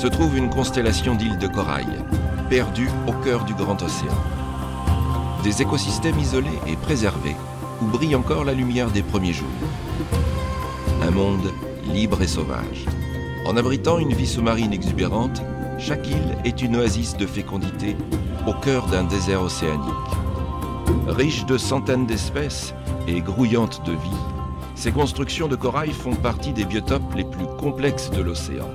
se trouve une constellation d'îles de corail, perdues au cœur du grand océan. Des écosystèmes isolés et préservés, où brille encore la lumière des premiers jours. Un monde libre et sauvage. En abritant une vie sous-marine exubérante, chaque île est une oasis de fécondité au cœur d'un désert océanique. Riche de centaines d'espèces et grouillante de vie, ces constructions de corail font partie des biotopes les plus complexes de l'océan.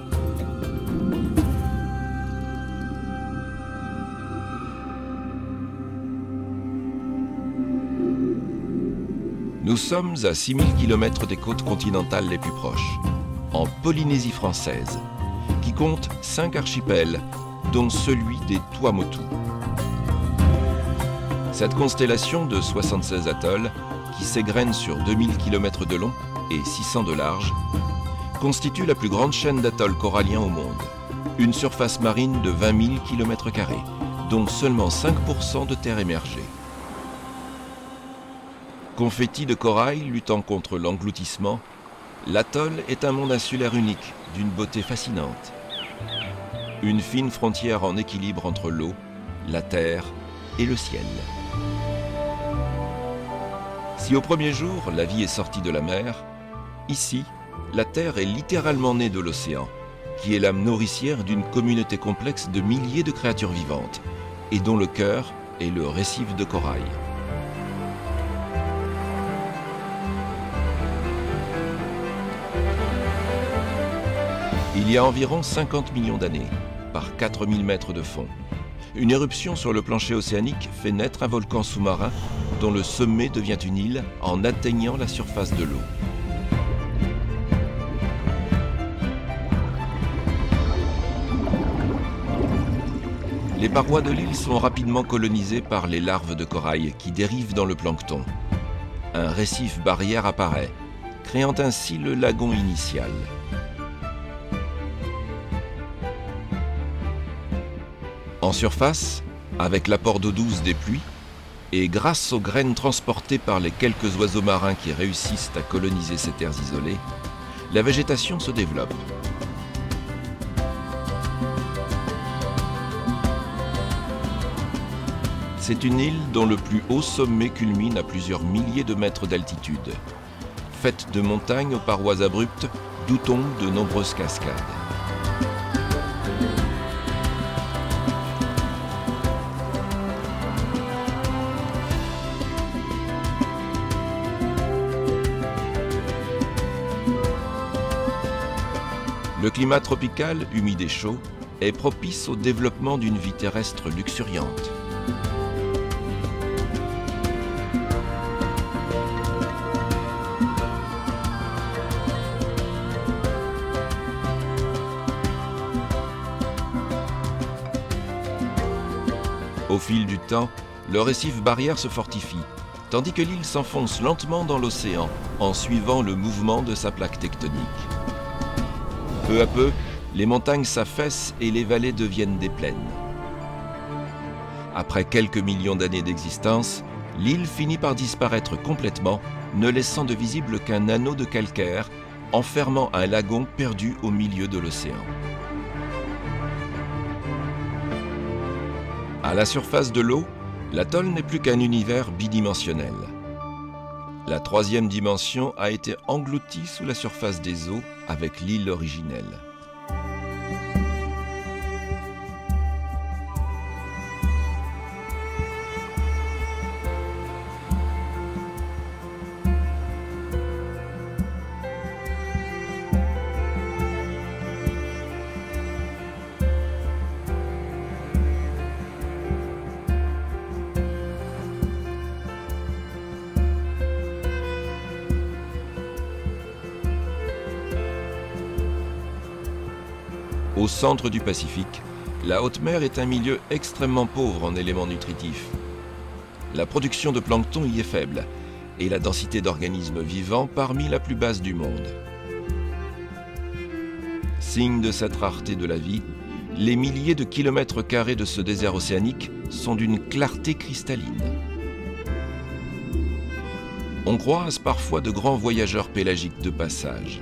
Nous sommes à 6000 km des côtes continentales les plus proches, en Polynésie française, qui compte 5 archipels, dont celui des Tuamotu. Cette constellation de 76 atolls, qui s'égrène sur 2000 km de long et 600 de large, constitue la plus grande chaîne d'atolls coralliens au monde. Une surface marine de 20 000 km², dont seulement 5% de terre émergée. Confetti de corail luttant contre l'engloutissement, l'atoll est un monde insulaire unique, d'une beauté fascinante. Une fine frontière en équilibre entre l'eau, la terre et le ciel. Si au premier jour, la vie est sortie de la mer, ici, la terre est littéralement née de l'océan, qui est l'âme nourricière d'une communauté complexe de milliers de créatures vivantes, et dont le cœur est le récif de corail. Il y a environ 50 millions d'années, par 4000 mètres de fond, une éruption sur le plancher océanique fait naître un volcan sous-marin dont le sommet devient une île en atteignant la surface de l'eau. Les parois de l'île sont rapidement colonisées par les larves de corail qui dérivent dans le plancton. Un récif barrière apparaît, créant ainsi le lagon initial. En surface, avec l'apport d'eau douce des pluies, et grâce aux graines transportées par les quelques oiseaux marins qui réussissent à coloniser ces terres isolées, la végétation se développe. C'est une île dont le plus haut sommet culmine à plusieurs milliers de mètres d'altitude, faite de montagnes aux parois abruptes d'où tombent de nombreuses cascades. Le climat tropical, humide et chaud, est propice au développement d'une vie terrestre luxuriante. Au fil du temps, le récif barrière se fortifie, tandis que l'île s'enfonce lentement dans l'océan en suivant le mouvement de sa plaque tectonique. Peu à peu, les montagnes s'affaissent et les vallées deviennent des plaines. Après quelques millions d'années d'existence, l'île finit par disparaître complètement, ne laissant de visible qu'un anneau de calcaire enfermant un lagon perdu au milieu de l'océan. À la surface de l'eau, l'atoll n'est plus qu'un univers bidimensionnel. La troisième dimension a été engloutie sous la surface des eaux avec l'île originelle. Au centre du Pacifique, la haute mer est un milieu extrêmement pauvre en éléments nutritifs. La production de plancton y est faible et la densité d'organismes vivants parmi la plus basse du monde. Signe de cette rareté de la vie, les milliers de kilomètres carrés de ce désert océanique sont d'une clarté cristalline. On croise parfois de grands voyageurs pélagiques de passage,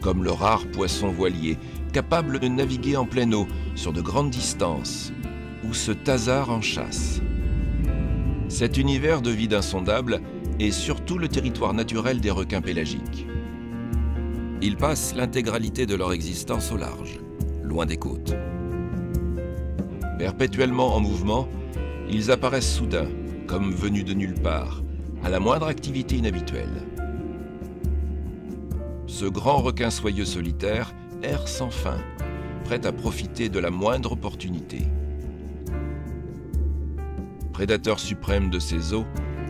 comme le rare poisson voilier capables de naviguer en pleine eau sur de grandes distances ou se tasardent en chasse. Cet univers de vide insondable est surtout le territoire naturel des requins pélagiques. Ils passent l'intégralité de leur existence au large, loin des côtes. Perpétuellement en mouvement, ils apparaissent soudain, comme venus de nulle part, à la moindre activité inhabituelle. Ce grand requin soyeux solitaire erre sans fin, prêt à profiter de la moindre opportunité. Prédateur suprême de ces eaux,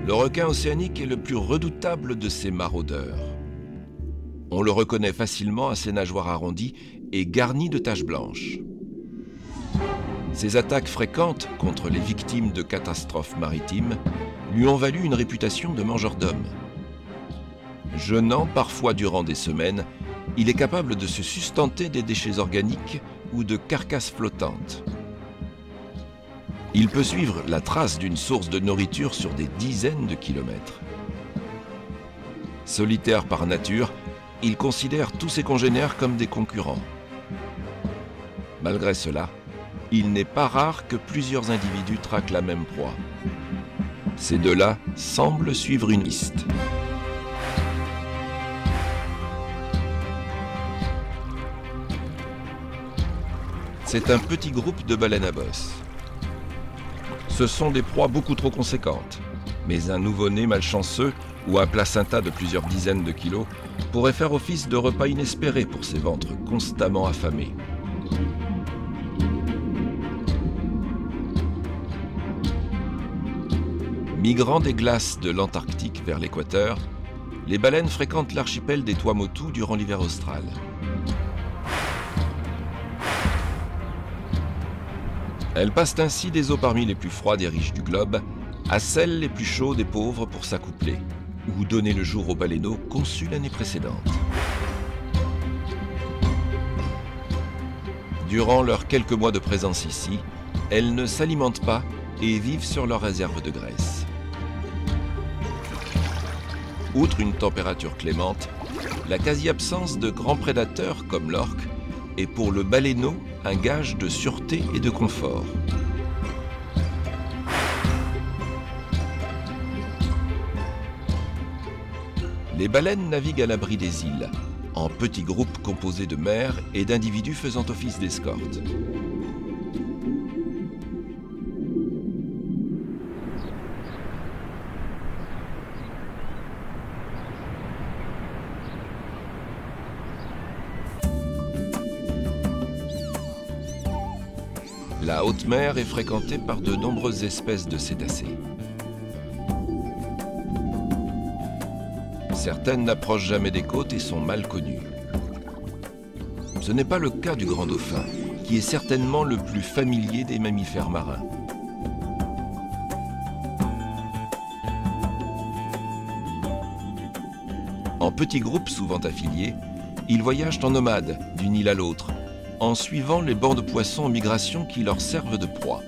le requin océanique est le plus redoutable de ces maraudeurs. On le reconnaît facilement à ses nageoires arrondies et garnies de taches blanches. Ses attaques fréquentes contre les victimes de catastrophes maritimes lui ont valu une réputation de mangeur d'hommes. Jeûnant parfois durant des semaines, il est capable de se sustenter des déchets organiques ou de carcasses flottantes. Il peut suivre la trace d'une source de nourriture sur des dizaines de kilomètres. Solitaire par nature, il considère tous ses congénères comme des concurrents. Malgré cela, il n'est pas rare que plusieurs individus traquent la même proie. Ces deux-là semblent suivre une liste. C'est un petit groupe de baleines à bosse. Ce sont des proies beaucoup trop conséquentes, mais un nouveau-né malchanceux ou un placenta de plusieurs dizaines de kilos pourrait faire office de repas inespéré pour ces ventres constamment affamés. Migrant des glaces de l'Antarctique vers l'équateur, les baleines fréquentent l'archipel des Tuamotu durant l'hiver austral. Elles passent ainsi des eaux parmi les plus froides et riches du globe à celles les plus chaudes et pauvres pour s'accoupler ou donner le jour aux baleineaux conçus l'année précédente. Durant leurs quelques mois de présence ici, elles ne s'alimentent pas et vivent sur leurs réserves de graisse. Outre une température clémente, la quasi-absence de grands prédateurs comme l'orque est pour le baleineau un gage de sûreté et de confort. Les baleines naviguent à l'abri des îles, en petits groupes composés de mères et d'individus faisant office d'escorte. La haute mer est fréquentée par de nombreuses espèces de cétacés. Certaines n'approchent jamais des côtes et sont mal connues. Ce n'est pas le cas du grand dauphin, qui est certainement le plus familier des mammifères marins. En petits groupes souvent affiliés, ils voyagent en nomade d'une île à l'autre, en suivant les bancs de poissons en migration qui leur servent de proie.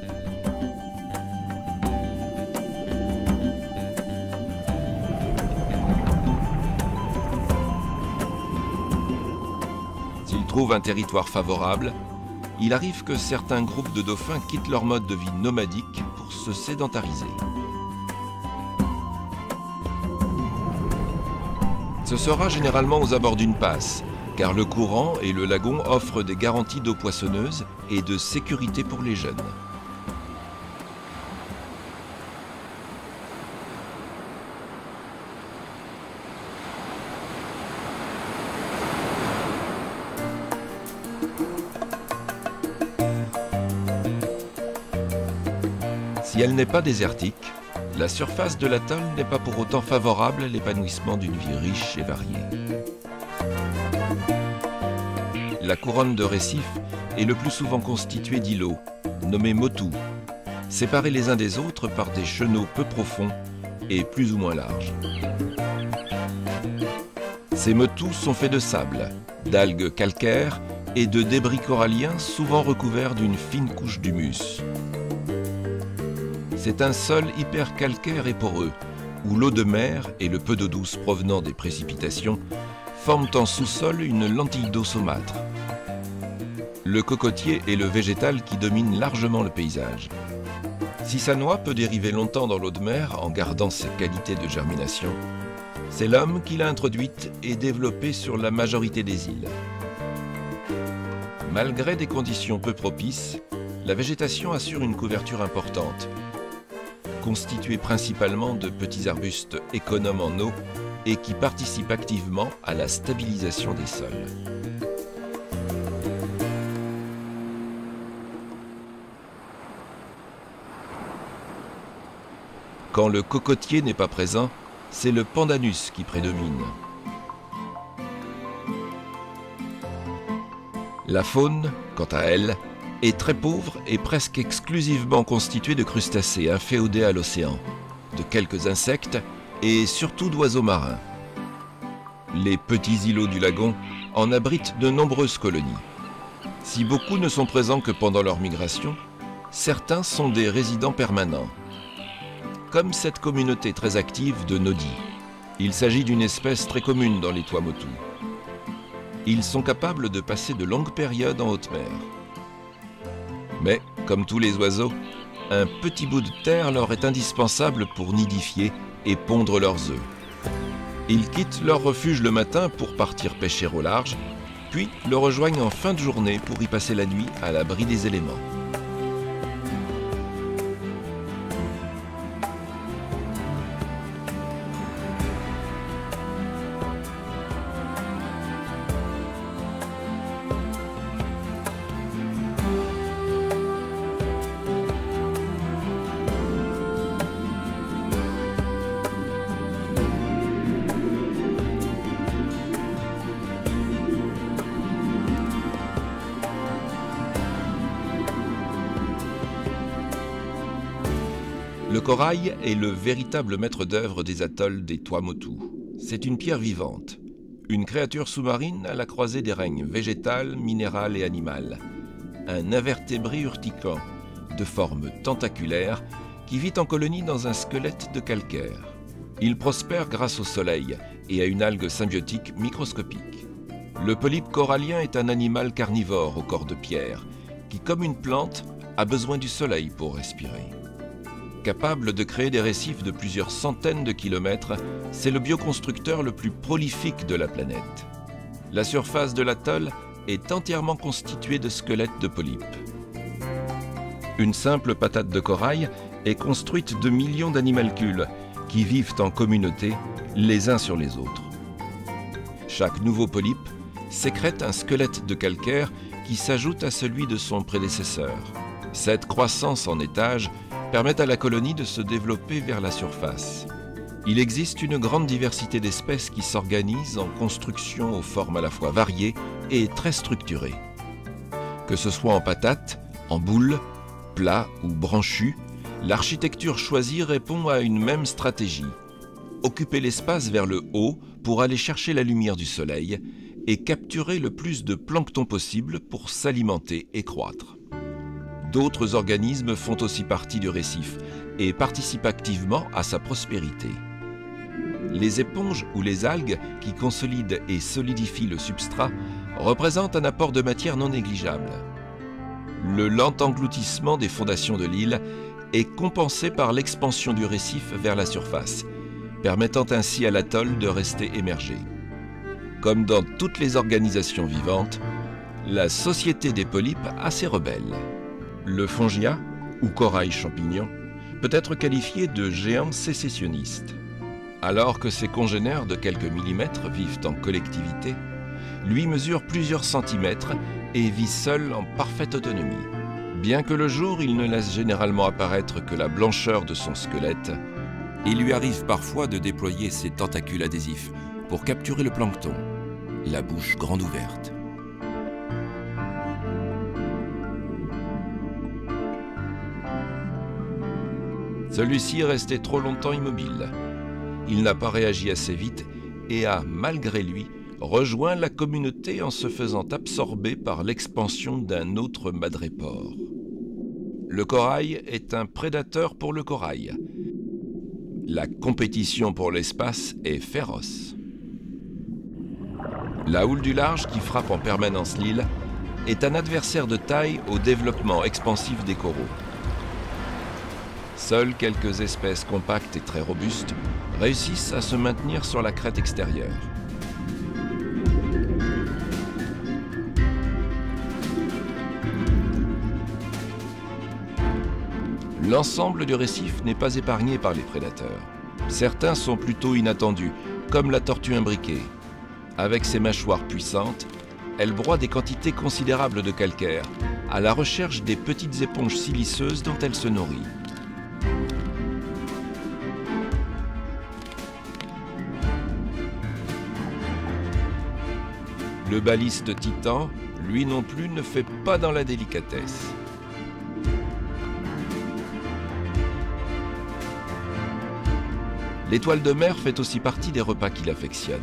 S'ils trouvent un territoire favorable, il arrive que certains groupes de dauphins quittent leur mode de vie nomadique pour se sédentariser. Ce sera généralement aux abords d'une passe, car le courant et le lagon offrent des garanties d'eau poissonneuse et de sécurité pour les jeunes. Si elle n'est pas désertique, la surface de l'atoll n'est pas pour autant favorable à l'épanouissement d'une vie riche et variée. La couronne de récifs est le plus souvent constituée d'îlots, nommés motus, séparés les uns des autres par des chenaux peu profonds et plus ou moins larges. Ces motus sont faits de sable, d'algues calcaires et de débris coralliens souvent recouverts d'une fine couche d'humus. C'est un sol hypercalcaire et poreux, où l'eau de mer et le peu d'eau douce provenant des précipitations forment en sous-sol une lentille d'eau saumâtre. Le cocotier est le végétal qui domine largement le paysage. Si sa noix peut dériver longtemps dans l'eau de mer en gardant ses qualités de germination, c'est l'homme qui l'a introduite et développée sur la majorité des îles. Malgré des conditions peu propices, la végétation assure une couverture importante, constituée principalement de petits arbustes économes en eau et qui participent activement à la stabilisation des sols. Quand le cocotier n'est pas présent, c'est le pandanus qui prédomine. La faune, quant à elle, est très pauvre et presque exclusivement constituée de crustacés inféodés à l'océan, de quelques insectes et surtout d'oiseaux marins. Les petits îlots du lagon en abritent de nombreuses colonies. Si beaucoup ne sont présents que pendant leur migration, certains sont des résidents permanents. Comme cette communauté très active de nodis. Il s'agit d'une espèce très commune dans les Tuamotu. Ils sont capables de passer de longues périodes en haute mer. Mais, comme tous les oiseaux, un petit bout de terre leur est indispensable pour nidifier et pondre leurs œufs. Ils quittent leur refuge le matin pour partir pêcher au large, puis le rejoignent en fin de journée pour y passer la nuit à l'abri des éléments. Le corail est le véritable maître d'œuvre des atolls des Tuamotu. C'est une pierre vivante, une créature sous-marine à la croisée des règnes végétal, minéral et animal. Un invertébré urticant, de forme tentaculaire, qui vit en colonie dans un squelette de calcaire. Il prospère grâce au soleil et à une algue symbiotique microscopique. Le polype corallien est un animal carnivore au corps de pierre, qui, comme une plante, a besoin du soleil pour respirer. Capable de créer des récifs de plusieurs centaines de kilomètres, c'est le bioconstructeur le plus prolifique de la planète. La surface de l'atoll est entièrement constituée de squelettes de polypes. Une simple patate de corail est construite de millions d'animalcules qui vivent en communauté les uns sur les autres. Chaque nouveau polype sécrète un squelette de calcaire qui s'ajoute à celui de son prédécesseur. Cette croissance en étage permet à la colonie de se développer vers la surface. Il existe une grande diversité d'espèces qui s'organisent en constructions aux formes à la fois variées et très structurées. Que ce soit en patate, en boule, plat ou branchu, l'architecture choisie répond à une même stratégie. Occuper l'espace vers le haut pour aller chercher la lumière du soleil et capturer le plus de plancton possible pour s'alimenter et croître. D'autres organismes font aussi partie du récif et participent activement à sa prospérité. Les éponges ou les algues qui consolident et solidifient le substrat représentent un apport de matière non négligeable. Le lent engloutissement des fondations de l'île est compensé par l'expansion du récif vers la surface, permettant ainsi à l'atoll de rester émergé. Comme dans toutes les organisations vivantes, la société des polypes a ses rebelles. Le fongia, ou corail champignon, peut être qualifié de géant sécessionniste. Alors que ses congénères de quelques millimètres vivent en collectivité, lui mesure plusieurs centimètres et vit seul en parfaite autonomie. Bien que le jour, il ne laisse généralement apparaître que la blancheur de son squelette, il lui arrive parfois de déployer ses tentacules adhésifs pour capturer le plancton, la bouche grande ouverte. Celui-ci est resté trop longtemps immobile. Il n'a pas réagi assez vite et a, malgré lui, rejoint la communauté en se faisant absorber par l'expansion d'un autre madrépore. Le corail est un prédateur pour le corail. La compétition pour l'espace est féroce. La houle du large qui frappe en permanence l'île est un adversaire de taille au développement expansif des coraux. Seules quelques espèces compactes et très robustes réussissent à se maintenir sur la crête extérieure. L'ensemble du récif n'est pas épargné par les prédateurs. Certains sont plutôt inattendus, comme la tortue imbriquée. Avec ses mâchoires puissantes, elle broie des quantités considérables de calcaire, à la recherche des petites éponges siliceuses dont elle se nourrit. Le baliste titan, lui non plus, ne fait pas dans la délicatesse. L'étoile de mer fait aussi partie des repas qu'il affectionne.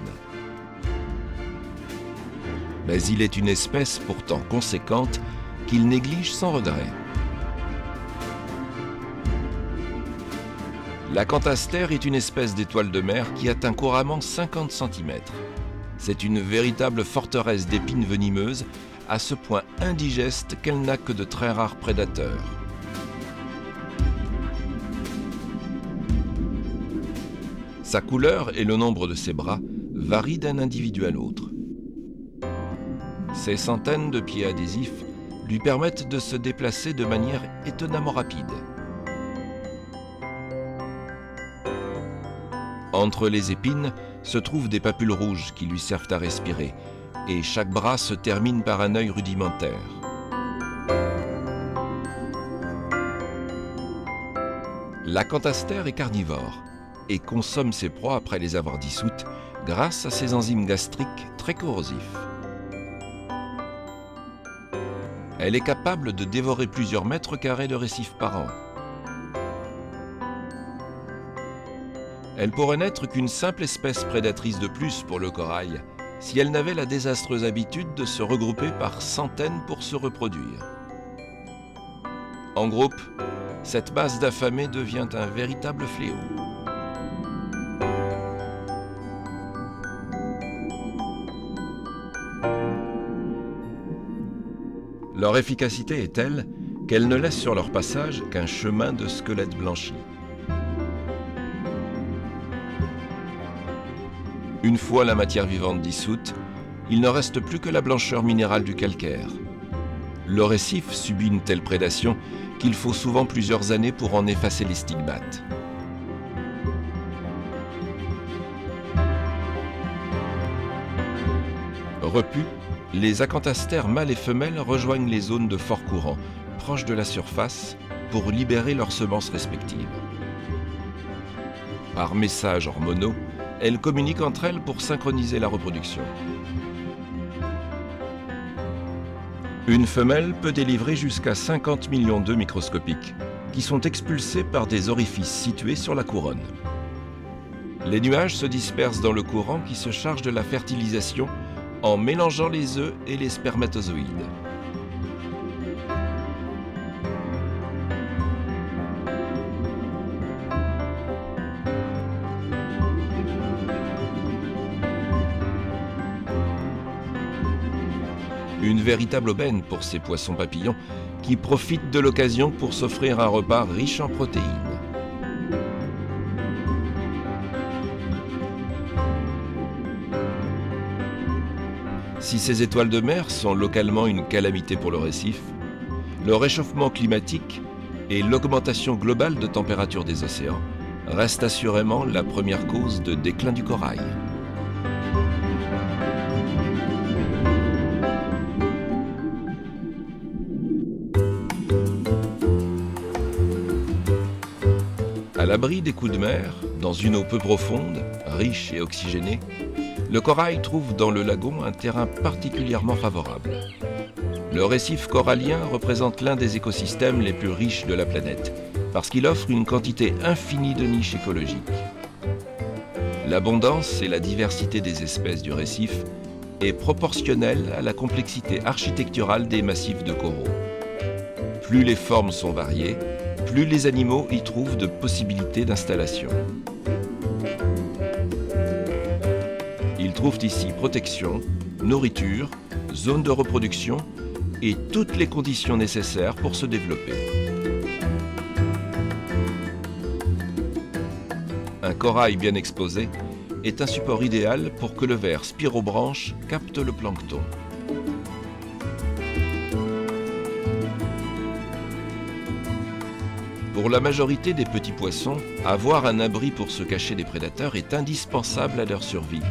Mais il est une espèce pourtant conséquente qu'il néglige sans regret. L'acanthaster est une espèce d'étoile de mer qui atteint couramment 50 cm. C'est une véritable forteresse d'épines venimeuses, à ce point indigeste qu'elle n'a que de très rares prédateurs. Sa couleur et le nombre de ses bras varient d'un individu à l'autre. Ses centaines de pieds adhésifs lui permettent de se déplacer de manière étonnamment rapide. Entre les épines se trouvent des papules rouges qui lui servent à respirer, et chaque bras se termine par un œil rudimentaire. L'acanthaster est carnivore et consomme ses proies après les avoir dissoutes grâce à ses enzymes gastriques très corrosifs. Elle est capable de dévorer plusieurs mètres carrés de récifs par an. Elle pourrait n'être qu'une simple espèce prédatrice de plus pour le corail si elle n'avait la désastreuse habitude de se regrouper par centaines pour se reproduire. En groupe, cette masse d'affamés devient un véritable fléau. Leur efficacité est telle qu'elles ne laissent sur leur passage qu'un chemin de squelettes blanchis. Une fois la matière vivante dissoute, il ne reste plus que la blancheur minérale du calcaire. Le récif subit une telle prédation qu'il faut souvent plusieurs années pour en effacer les stigmates. Repus, les acanthasters mâles et femelles rejoignent les zones de fort courant, proches de la surface, pour libérer leurs semences respectives. Par messages hormonaux, elles communiquent entre elles pour synchroniser la reproduction. Une femelle peut délivrer jusqu'à 50 millions d'œufs microscopiques, qui sont expulsés par des orifices situés sur la couronne. Les nuages se dispersent dans le courant qui se charge de la fertilisation en mélangeant les œufs et les spermatozoïdes. Une véritable aubaine pour ces poissons papillons qui profitent de l'occasion pour s'offrir un repas riche en protéines. Si ces étoiles de mer sont localement une calamité pour le récif, le réchauffement climatique et l'augmentation globale de température des océans restent assurément la première cause de déclin du corail. À l'abri des coups de mer, dans une eau peu profonde, riche et oxygénée, le corail trouve dans le lagon un terrain particulièrement favorable. Le récif corallien représente l'un des écosystèmes les plus riches de la planète, parce qu'il offre une quantité infinie de niches écologiques. L'abondance et la diversité des espèces du récif est proportionnelle à la complexité architecturale des massifs de coraux. Plus les formes sont variées, plus les animaux y trouvent de possibilités d'installation. Ils trouvent ici protection, nourriture, zone de reproduction et toutes les conditions nécessaires pour se développer. Un corail bien exposé est un support idéal pour que le ver spirobranche capte le plancton. Pour la majorité des petits poissons, avoir un abri pour se cacher des prédateurs est indispensable à leur survie.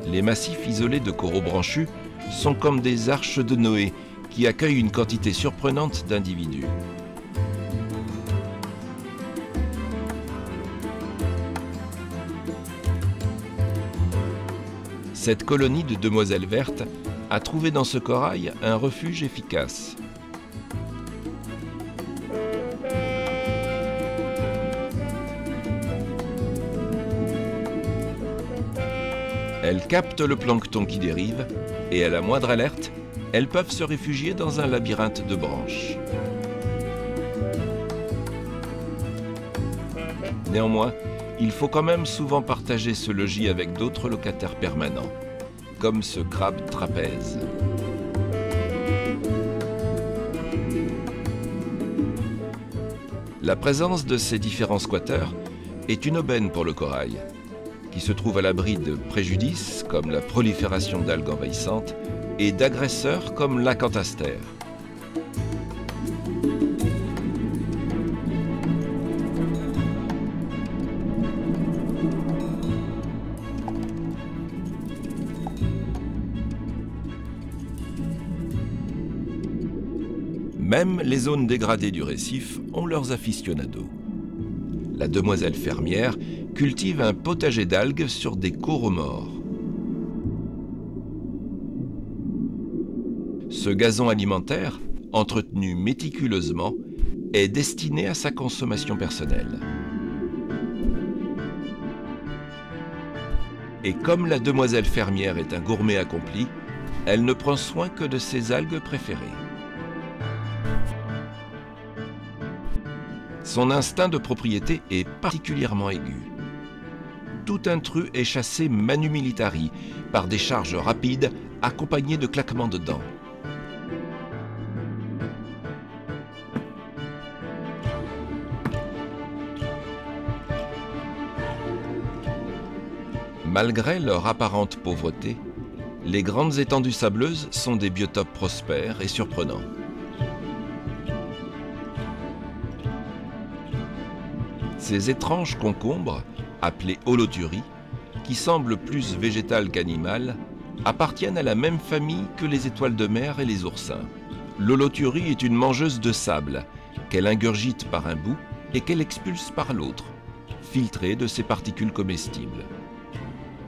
Les massifs isolés de coraux branchus sont comme des arches de Noé qui accueillent une quantité surprenante d'individus. Cette colonie de demoiselles vertes a trouvé dans ce corail un refuge efficace. Elles captent le plancton qui dérive et à la moindre alerte, elles peuvent se réfugier dans un labyrinthe de branches. Néanmoins, il faut quand même souvent partager ce logis avec d'autres locataires permanents, comme ce crabe trapèze. La présence de ces différents squatteurs est une aubaine pour le corail, qui se trouve à l'abri de préjudices comme la prolifération d'algues envahissantes et d'agresseurs comme l'acanthaster. Même les zones dégradées du récif ont leurs aficionados. La demoiselle fermière cultive un potager d'algues sur des coraux morts. Ce gazon alimentaire, entretenu méticuleusement, est destiné à sa consommation personnelle. Et comme la demoiselle fermière est un gourmet accompli, elle ne prend soin que de ses algues préférées. Son instinct de propriété est particulièrement aigu. Tout intrus est chassé manu militari par des charges rapides accompagnées de claquements de dents. Malgré leur apparente pauvreté, les grandes étendues sableuses sont des biotopes prospères et surprenants. Ces étranges concombres, appelées holothuries, qui semblent plus végétales qu'animales, appartiennent à la même famille que les étoiles de mer et les oursins. L'holothurie est une mangeuse de sable, qu'elle ingurgite par un bout et qu'elle expulse par l'autre, filtrée de ses particules comestibles.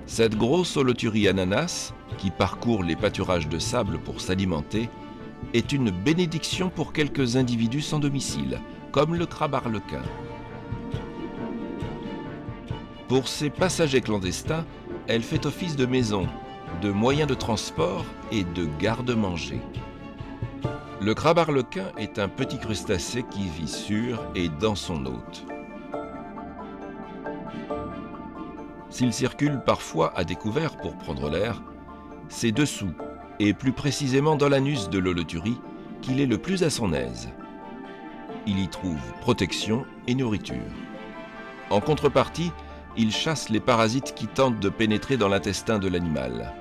Cette grosse holothurie ananas, qui parcourt les pâturages de sable pour s'alimenter, est une bénédiction pour quelques individus sans domicile, comme le crabe arlequin. Pour ces passagers clandestins, elle fait office de maison, de moyen de transport et de garde-manger. Le crabe arlequin est un petit crustacé qui vit sur et dans son hôte. S'il circule parfois à découvert pour prendre l'air, c'est dessous, et plus précisément dans l'anus de l'holothurie, qu'il est le plus à son aise. Il y trouve protection et nourriture. En contrepartie, il chasse les parasites qui tentent de pénétrer dans l'intestin de l'animal.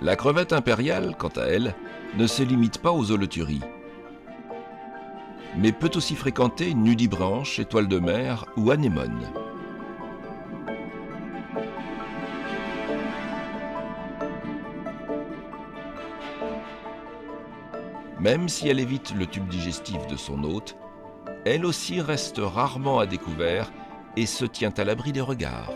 La crevette impériale, quant à elle, ne se limite pas aux holothuries, mais peut aussi fréquenter nudibranche, étoile de mer ou anémone. Même si elle évite le tube digestif de son hôte, elle aussi reste rarement à découvert et se tient à l'abri des regards.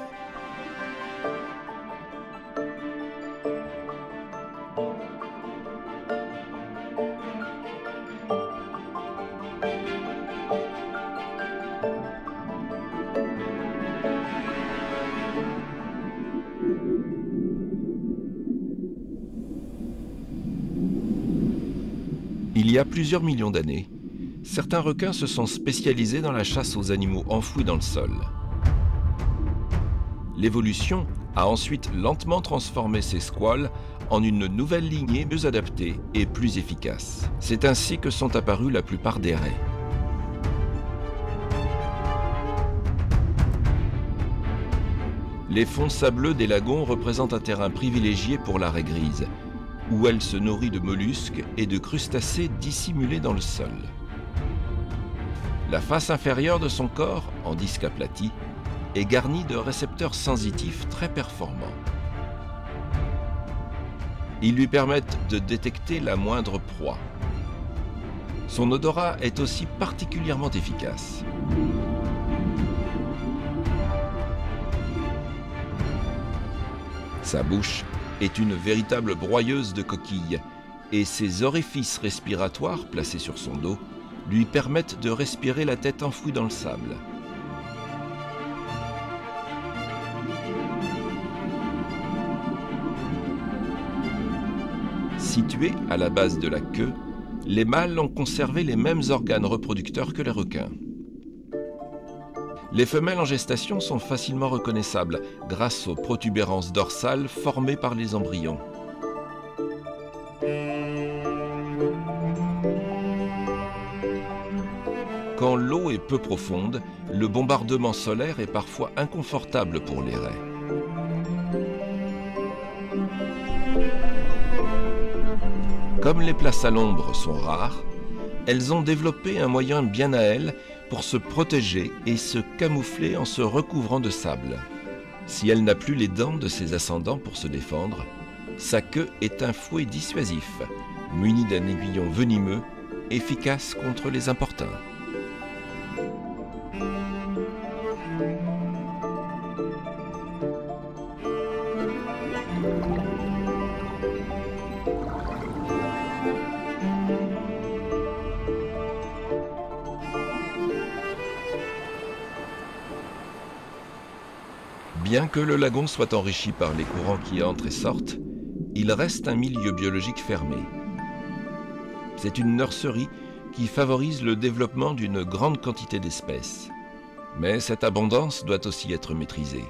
Il y a plusieurs millions d'années, Certains requins se sont spécialisés dans la chasse aux animaux enfouis dans le sol. L'évolution a ensuite lentement transformé ces squales en une nouvelle lignée mieux adaptée et plus efficace. C'est ainsi que sont apparus la plupart des raies. Les fonds sableux des lagons représentent un terrain privilégié pour la raie grise, où elle se nourrit de mollusques et de crustacés dissimulés dans le sol. La face inférieure de son corps, en disque aplati, est garnie de récepteurs sensitifs très performants. Ils lui permettent de détecter la moindre proie. Son odorat est aussi particulièrement efficace. Sa bouche est une véritable broyeuse de coquilles et ses orifices respiratoires placés sur son dos lui permettent de respirer la tête enfouie dans le sable. Situés à la base de la queue, les mâles ont conservé les mêmes organes reproducteurs que les requins. Les femelles en gestation sont facilement reconnaissables grâce aux protubérances dorsales formées par les embryons. Quand l'eau est peu profonde, le bombardement solaire est parfois inconfortable pour les raies. Comme les places à l'ombre sont rares, elles ont développé un moyen bien à elles pour se protéger et se camoufler en se recouvrant de sable. Si elle n'a plus les dents de ses ascendants pour se défendre, sa queue est un fouet dissuasif, muni d'un aiguillon venimeux, efficace contre les importuns. Bien que le lagon soit enrichi par les courants qui entrent et sortent, il reste un milieu biologique fermé. C'est une nurserie qui favorise le développement d'une grande quantité d'espèces. Mais cette abondance doit aussi être maîtrisée,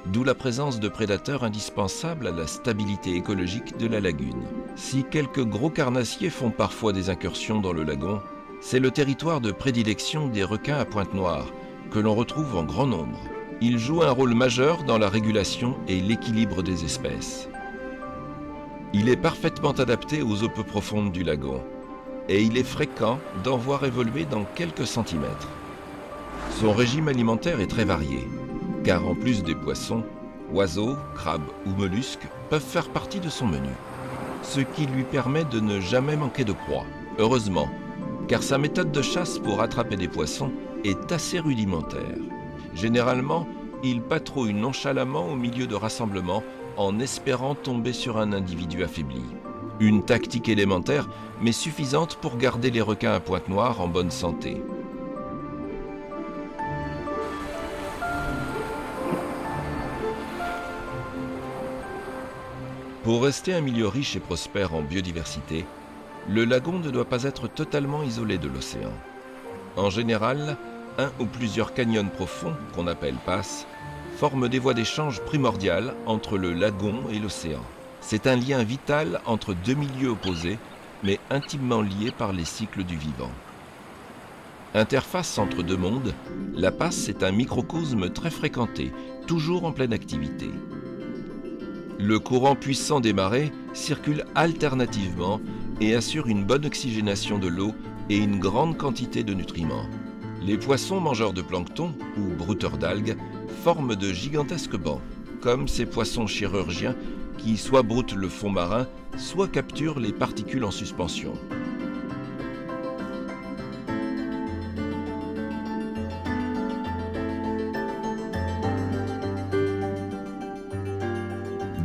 d'où la présence de prédateurs indispensables à la stabilité écologique de la lagune. Si quelques gros carnassiers font parfois des incursions dans le lagon, c'est le territoire de prédilection des requins à pointe noire, que l'on retrouve en grand nombre. Il joue un rôle majeur dans la régulation et l'équilibre des espèces. Il est parfaitement adapté aux eaux peu profondes du lagon et il est fréquent d'en voir évoluer dans quelques centimètres. Son régime alimentaire est très varié, car en plus des poissons, oiseaux, crabes ou mollusques peuvent faire partie de son menu, ce qui lui permet de ne jamais manquer de proie. Heureusement, car sa méthode de chasse pour attraper des poissons est assez rudimentaire. Généralement, il patrouille nonchalamment au milieu de rassemblements en espérant tomber sur un individu affaibli. Une tactique élémentaire, mais suffisante pour garder les requins à pointe noire en bonne santé. Pour rester un milieu riche et prospère en biodiversité, le lagon ne doit pas être totalement isolé de l'océan. En général, un ou plusieurs canyons profonds, qu'on appelle passes, forment des voies d'échange primordiales entre le lagon et l'océan. C'est un lien vital entre deux milieux opposés, mais intimement liés par les cycles du vivant. Interface entre deux mondes, la passe est un microcosme très fréquenté, toujours en pleine activité. Le courant puissant des marées circule alternativement et assure une bonne oxygénation de l'eau et une grande quantité de nutriments. Les poissons mangeurs de plancton, ou brouteurs d'algues, forment de gigantesques bancs, comme ces poissons chirurgiens qui soit broutent le fond marin, soit capturent les particules en suspension.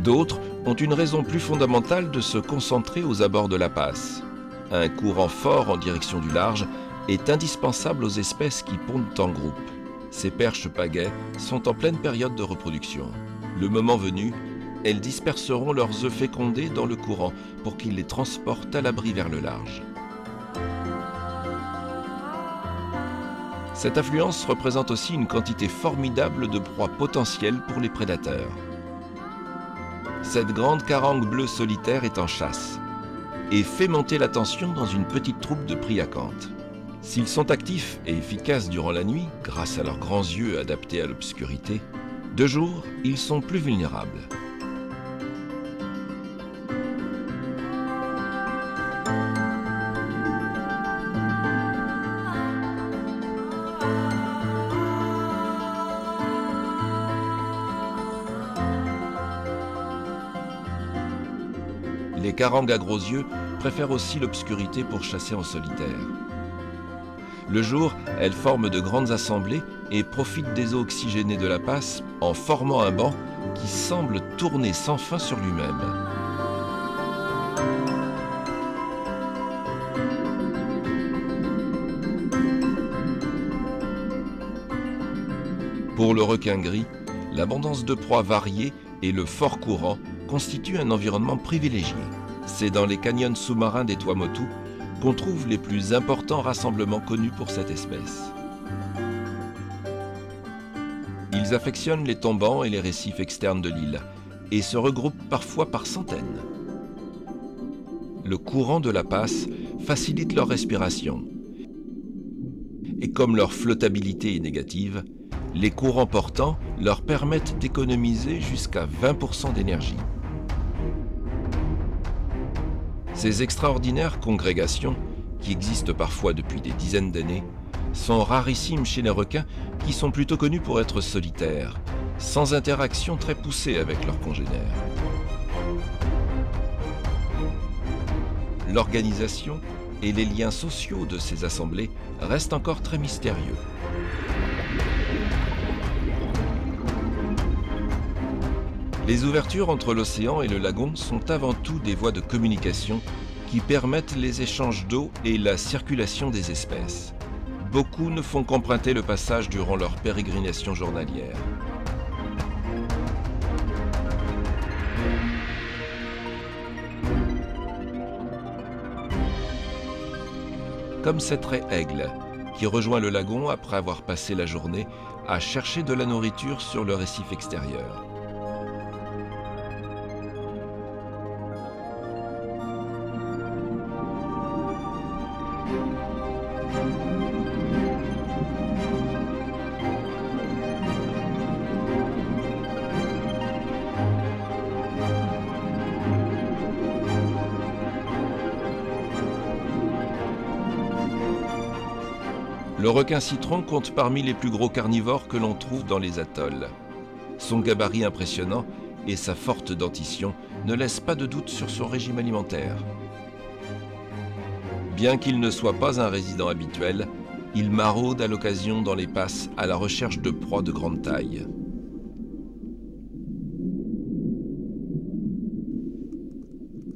D'autres ont une raison plus fondamentale de se concentrer aux abords de la passe. Un courant fort en direction du large est indispensable aux espèces qui pondent en groupe. Ces perches pagaies sont en pleine période de reproduction. Le moment venu, elles disperseront leurs œufs fécondés dans le courant pour qu'ils les transportent à l'abri vers le large. Cette affluence représente aussi une quantité formidable de proies potentielles pour les prédateurs. Cette grande carangue bleue solitaire est en chasse et fait monter la tension dans une petite troupe de priacantes. S'ils sont actifs et efficaces durant la nuit, grâce à leurs grands yeux adaptés à l'obscurité, de jour, ils sont plus vulnérables. Les carangues à gros yeux préfèrent aussi l'obscurité pour chasser en solitaire. Le jour, elles forment de grandes assemblées et profitent des eaux oxygénées de la passe en formant un banc qui semble tourner sans fin sur lui-même. Pour le requin gris, l'abondance de proies variées et le fort courant constituent un environnement privilégié. C'est dans les canyons sous-marins des Tuamotu qu'on trouve les plus importants rassemblements connus pour cette espèce. Ils affectionnent les tombants et les récifs externes de l'île et se regroupent parfois par centaines. Le courant de la passe facilite leur respiration. Et comme leur flottabilité est négative, les courants portants leur permettent d'économiser jusqu'à 20% d'énergie. Ces extraordinaires congrégations, qui existent parfois depuis des dizaines d'années, sont rarissimes chez les requins qui sont plutôt connus pour être solitaires, sans interaction très poussée avec leurs congénères. L'organisation et les liens sociaux de ces assemblées restent encore très mystérieux. Les ouvertures entre l'océan et le lagon sont avant tout des voies de communication qui permettent les échanges d'eau et la circulation des espèces. Beaucoup ne font qu'emprunter le passage durant leur pérégrination journalière. Comme cette raie aigle, qui rejoint le lagon après avoir passé la journée à chercher de la nourriture sur le récif extérieur. Le requin citron compte parmi les plus gros carnivores que l'on trouve dans les atolls. Son gabarit impressionnant et sa forte dentition ne laissent pas de doute sur son régime alimentaire. Bien qu'il ne soit pas un résident habituel, il maraude à l'occasion dans les passes à la recherche de proies de grande taille.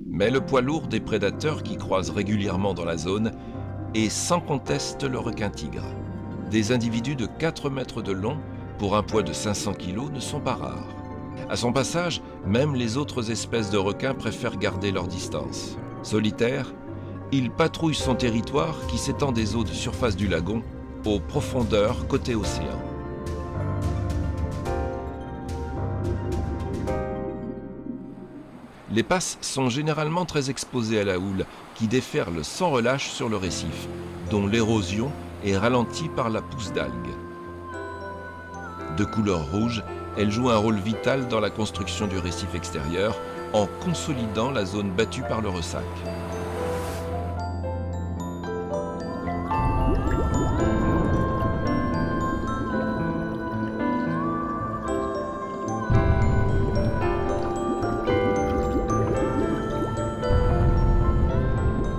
Mais le poids lourd des prédateurs qui croisent régulièrement dans la zone est sans conteste le requin-tigre. Des individus de 4 mètres de long pour un poids de 500 kg ne sont pas rares. À son passage, même les autres espèces de requins préfèrent garder leur distance. Solitaire, il patrouille son territoire qui s'étend des eaux de surface du lagon aux profondeurs côté océan. Les passes sont généralement très exposées à la houle qui déferle sans relâche sur le récif, dont l'érosion est ralentie par la pousse d'algues. De couleur rouge, elle joue un rôle vital dans la construction du récif extérieur en consolidant la zone battue par le ressac.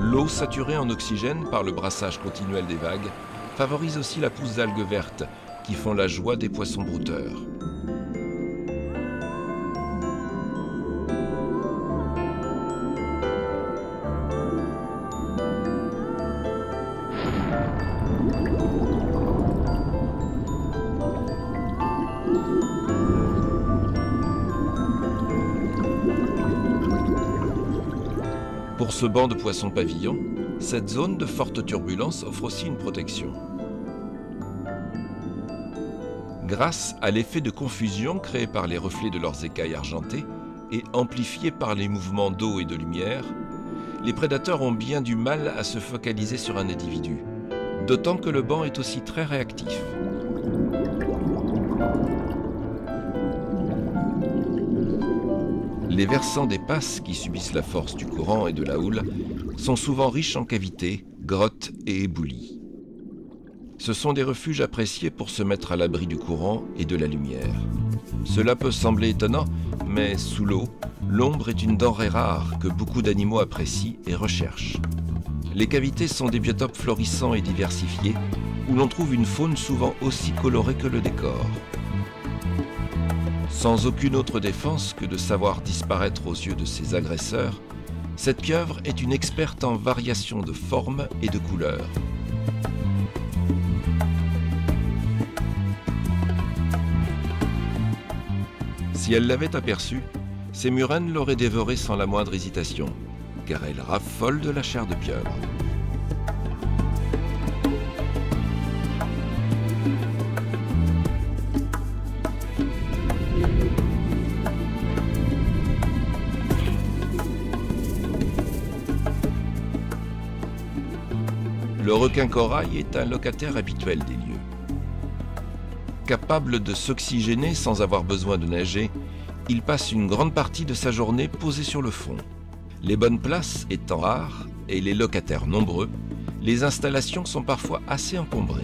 L'eau saturée en oxygène par le brassage continuel des vagues favorise aussi la pousse d'algues vertes qui font la joie des poissons brouteurs. Pour ce banc de poissons pavillons, cette zone de forte turbulence offre aussi une protection. grâce à l'effet de confusion créé par les reflets de leurs écailles argentées et amplifié par les mouvements d'eau et de lumière, les prédateurs ont bien du mal à se focaliser sur un individu, d'autant que le banc est aussi très réactif. Les versants des passes qui subissent la force du courant et de la houle sont souvent riches en cavités, grottes et éboulis. Ce sont des refuges appréciés pour se mettre à l'abri du courant et de la lumière. Cela peut sembler étonnant, mais sous l'eau, l'ombre est une denrée rare que beaucoup d'animaux apprécient et recherchent. Les cavités sont des biotopes florissants et diversifiés, où l'on trouve une faune souvent aussi colorée que le décor. Sans aucune autre défense que de savoir disparaître aux yeux de ses agresseurs, cette pieuvre est une experte en variations de formes et de couleurs. Si elle l'avait aperçue, ses murènes l'auraient dévorée sans la moindre hésitation, car elle raffole de la chair de pieuvre. Le requin corail est un locataire habituel des lieux. Capable de s'oxygéner sans avoir besoin de nager, il passe une grande partie de sa journée posé sur le fond. Les bonnes places étant rares et les locataires nombreux, les installations sont parfois assez encombrées.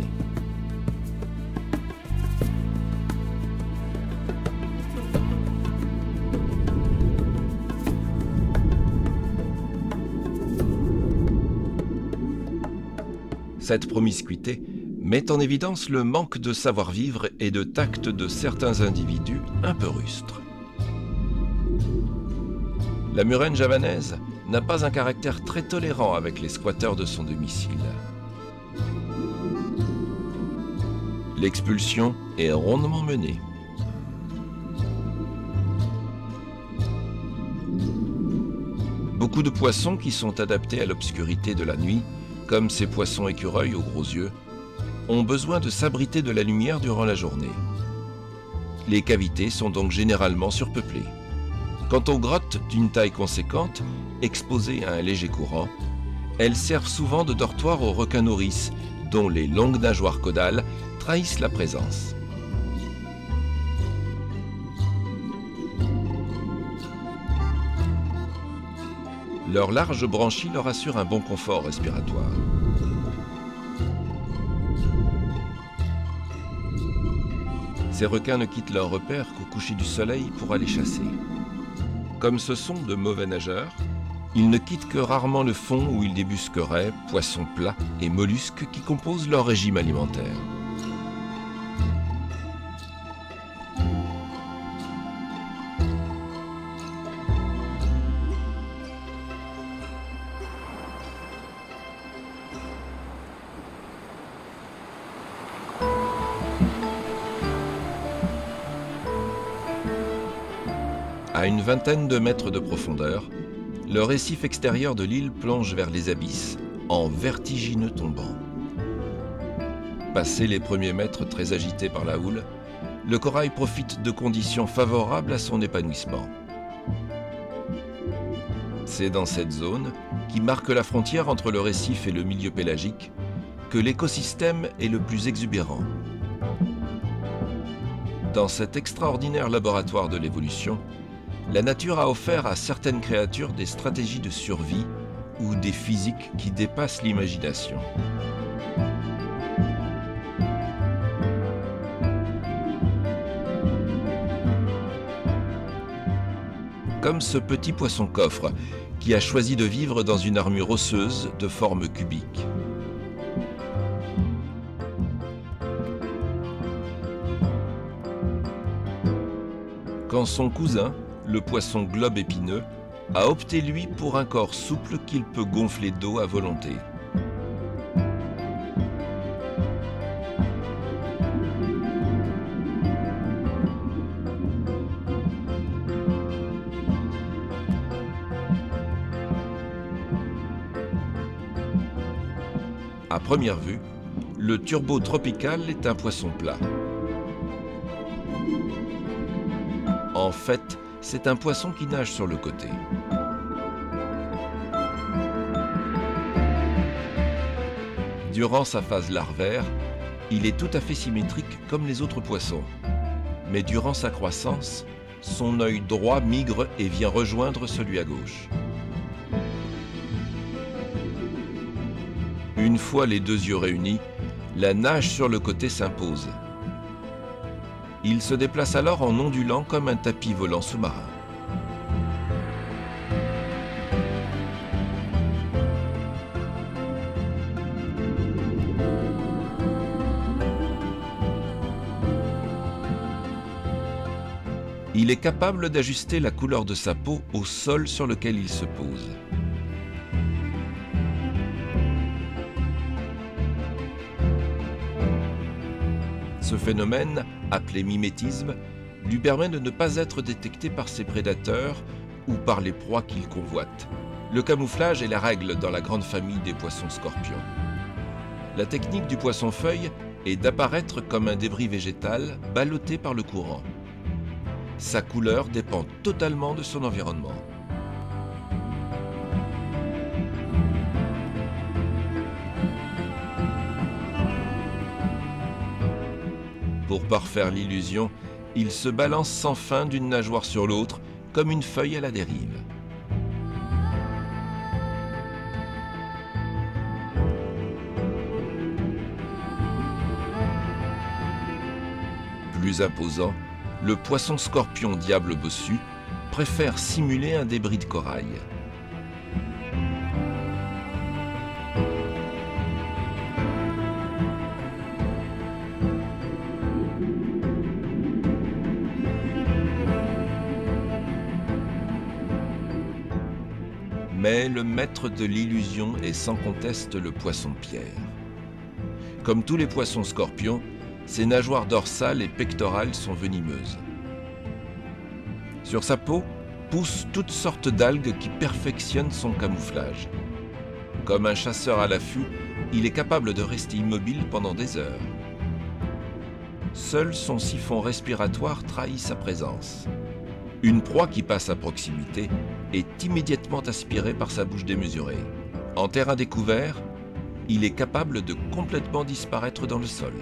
Cette promiscuité met en évidence le manque de savoir-vivre et de tact de certains individus un peu rustres. La murène javanaise n'a pas un caractère très tolérant avec les squatteurs de son domicile. L'expulsion est rondement menée. Beaucoup de poissons qui sont adaptés à l'obscurité de la nuit, comme ces poissons écureuils aux gros yeux, ont besoin de s'abriter de la lumière durant la journée. Les cavités sont donc généralement surpeuplées. Quant aux grottes d'une taille conséquente, exposées à un léger courant, elles servent souvent de dortoir aux requins nourrices, dont les longues nageoires caudales trahissent la présence. Leur large branchie leur assure un bon confort respiratoire. Ces requins ne quittent leur repère qu'au coucher du soleil pour aller chasser. Comme ce sont de mauvais nageurs, ils ne quittent que rarement le fond où ils débusqueraient poissons plats et mollusques qui composent leur régime alimentaire. À une vingtaine de mètres de profondeur, le récif extérieur de l'île plonge vers les abysses, en vertigineux tombant. Passés les premiers mètres très agités par la houle, le corail profite de conditions favorables à son épanouissement. C'est dans cette zone, qui marque la frontière entre le récif et le milieu pélagique, que l'écosystème est le plus exubérant. Dans cet extraordinaire laboratoire de l'évolution, la nature a offert à certaines créatures des stratégies de survie ou des physiques qui dépassent l'imagination. Comme ce petit poisson-coffre qui a choisi de vivre dans une armure osseuse de forme cubique. Quand son cousin, le poisson globe épineux, a opté lui pour un corps souple qu'il peut gonfler d'eau à volonté. À première vue, le turbo tropical est un poisson plat. En fait, c'est un poisson qui nage sur le côté. Durant sa phase larvaire, il est tout à fait symétrique comme les autres poissons. Mais durant sa croissance, son œil droit migre et vient rejoindre celui à gauche. Une fois les deux yeux réunis, la nage sur le côté s'impose. Il se déplace alors en ondulant comme un tapis volant sous-marin. Il est capable d'ajuster la couleur de sa peau au sol sur lequel il se pose. Ce phénomène, appelé mimétisme, lui permet de ne pas être détecté par ses prédateurs ou par les proies qu'il convoite. Le camouflage est la règle dans la grande famille des poissons-scorpions. La technique du poisson-feuille est d'apparaître comme un débris végétal ballotté par le courant. Sa couleur dépend totalement de son environnement. Pour parfaire l'illusion, il se balance sans fin d'une nageoire sur l'autre, comme une feuille à la dérive. Plus imposant, le poisson-scorpion diable bossu préfère simuler un débris de corail. Mais le maître de l'illusion est sans conteste le poisson-pierre. Comme tous les poissons-scorpions, ses nageoires dorsales et pectorales sont venimeuses. Sur sa peau poussent toutes sortes d'algues qui perfectionnent son camouflage. Comme un chasseur à l'affût, il est capable de rester immobile pendant des heures. Seul son siphon respiratoire trahit sa présence. Une proie qui passe à proximité est immédiatement aspirée par sa bouche démesurée. En terrain découvert, il est capable de complètement disparaître dans le sol.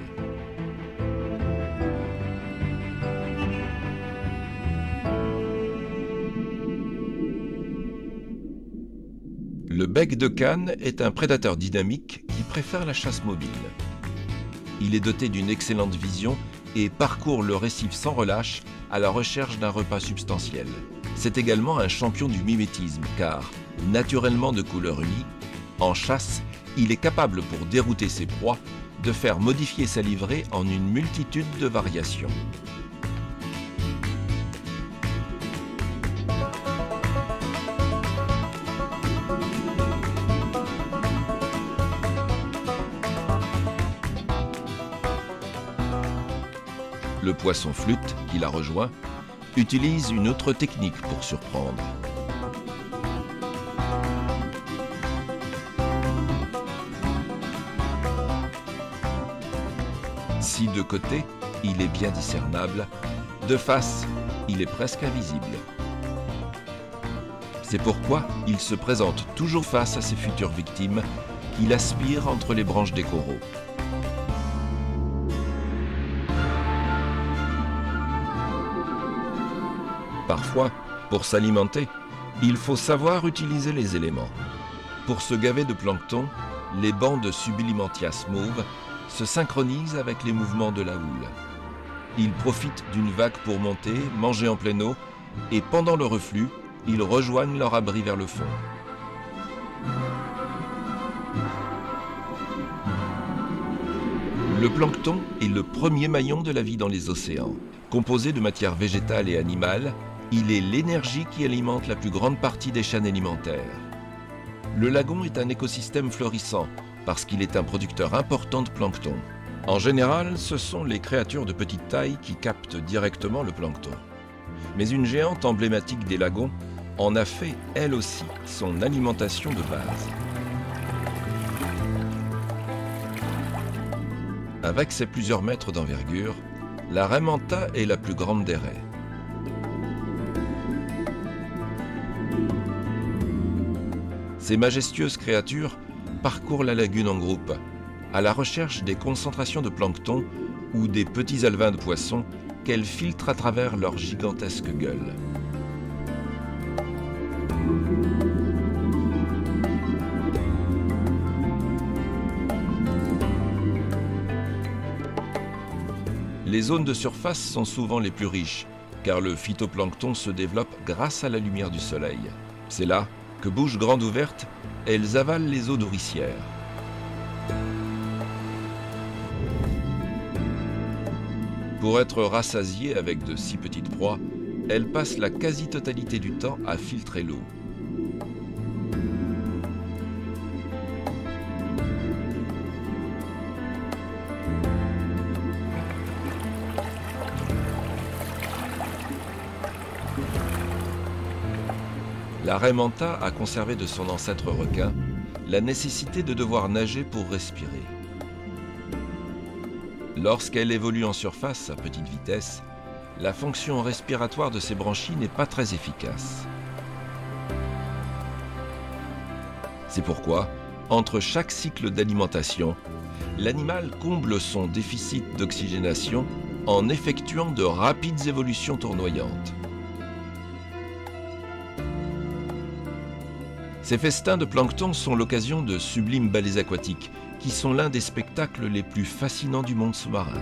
Le bec de canne est un prédateur dynamique qui préfère la chasse mobile. Il est doté d'une excellente vision et parcourt le récif sans relâche à la recherche d'un repas substantiel. C'est également un champion du mimétisme car, naturellement de couleur unie, en chasse, il est capable pour dérouter ses proies de faire modifier sa livrée en une multitude de variations. Le poisson flûte, qui la rejoint, utilise une autre technique pour surprendre. Si de côté, il est bien discernable, de face, il est presque invisible. C'est pourquoi il se présente toujours face à ses futures victimes qu'il aspire entre les branches des coraux. Parfois, pour s'alimenter, il faut savoir utiliser les éléments. Pour se gaver de plancton, les bandes Sublimantias mauves se synchronisent avec les mouvements de la houle. Ils profitent d'une vague pour monter, manger en pleine eau, et pendant le reflux, ils rejoignent leur abri vers le fond. Le plancton est le premier maillon de la vie dans les océans. Composé de matière végétale et animale, il est l'énergie qui alimente la plus grande partie des chaînes alimentaires. Le lagon est un écosystème florissant parce qu'il est un producteur important de plancton. En général, ce sont les créatures de petite taille qui captent directement le plancton. Mais une géante emblématique des lagons en a fait, elle aussi, son alimentation de base. Avec ses plusieurs mètres d'envergure, la raie manta est la plus grande des raies. Ces majestueuses créatures parcourent la lagune en groupe, à la recherche des concentrations de plancton ou des petits alevins de poissons qu'elles filtrent à travers leur gigantesque gueule. Les zones de surface sont souvent les plus riches, car le phytoplancton se développe grâce à la lumière du soleil. C'est là que, bouche grande ouverte, elles avalent les eaux nourricières. Pour être rassasiées avec de si petites proies, elles passent la quasi-totalité du temps à filtrer l'eau. La raie manta a conservé de son ancêtre requin la nécessité de devoir nager pour respirer. Lorsqu'elle évolue en surface à petite vitesse, la fonction respiratoire de ses branchies n'est pas très efficace. C'est pourquoi, entre chaque cycle d'alimentation, l'animal comble son déficit d'oxygénation en effectuant de rapides évolutions tournoyantes. Ces festins de plancton sont l'occasion de sublimes balais aquatiques, qui sont l'un des spectacles les plus fascinants du monde sous-marin.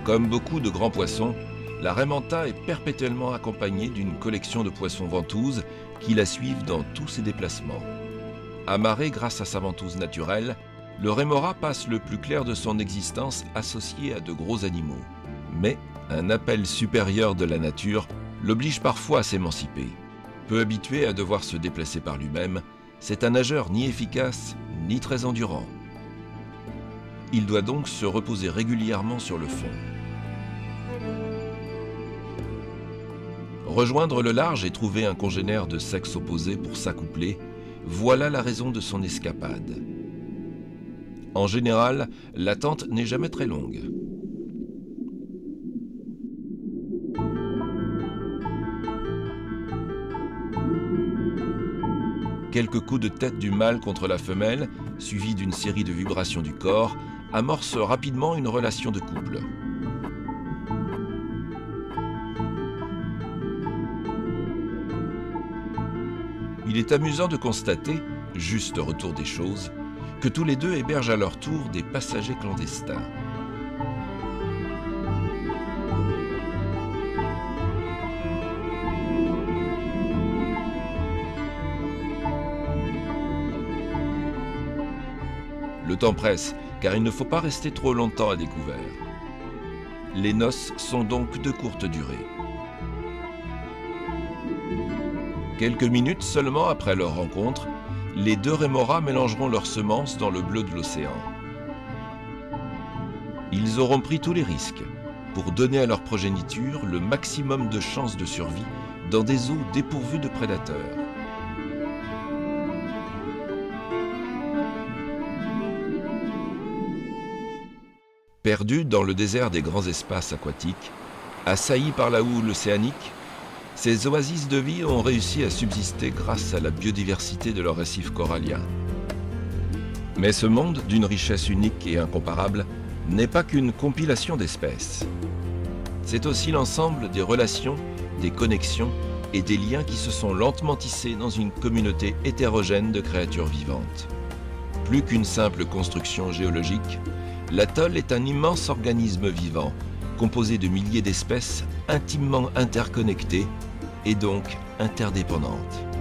Comme beaucoup de grands poissons, la raie manta est perpétuellement accompagnée d'une collection de poissons ventouses qui la suivent dans tous ses déplacements. Amarré grâce à sa ventouse naturelle, le rémora passe le plus clair de son existence associé à de gros animaux. Mais un appel supérieur de la nature l'oblige parfois à s'émanciper. Peu habitué à devoir se déplacer par lui-même, c'est un nageur ni efficace ni très endurant. Il doit donc se reposer régulièrement sur le fond. Rejoindre le large et trouver un congénère de sexe opposé pour s'accoupler, voilà la raison de son escapade. En général, l'attente n'est jamais très longue. Quelques coups de tête du mâle contre la femelle, suivis d'une série de vibrations du corps, amorcent rapidement une relation de couple. Il est amusant de constater, juste retour des choses, que tous les deux hébergent à leur tour des passagers clandestins. Le temps presse, car il ne faut pas rester trop longtemps à découvert. Les noces sont donc de courte durée. Quelques minutes seulement après leur rencontre, les deux rémoras mélangeront leurs semences dans le bleu de l'océan. Ils auront pris tous les risques pour donner à leur progéniture le maximum de chances de survie dans des eaux dépourvues de prédateurs. Perdus dans le désert des grands espaces aquatiques, assaillis par la houle océanique, ces oasis de vie ont réussi à subsister grâce à la biodiversité de leurs récifs coralliens. Mais ce monde, d'une richesse unique et incomparable, n'est pas qu'une compilation d'espèces. C'est aussi l'ensemble des relations, des connexions et des liens qui se sont lentement tissés dans une communauté hétérogène de créatures vivantes. Plus qu'une simple construction géologique, l'atoll est un immense organisme vivant, composée de milliers d'espèces intimement interconnectées et donc interdépendantes.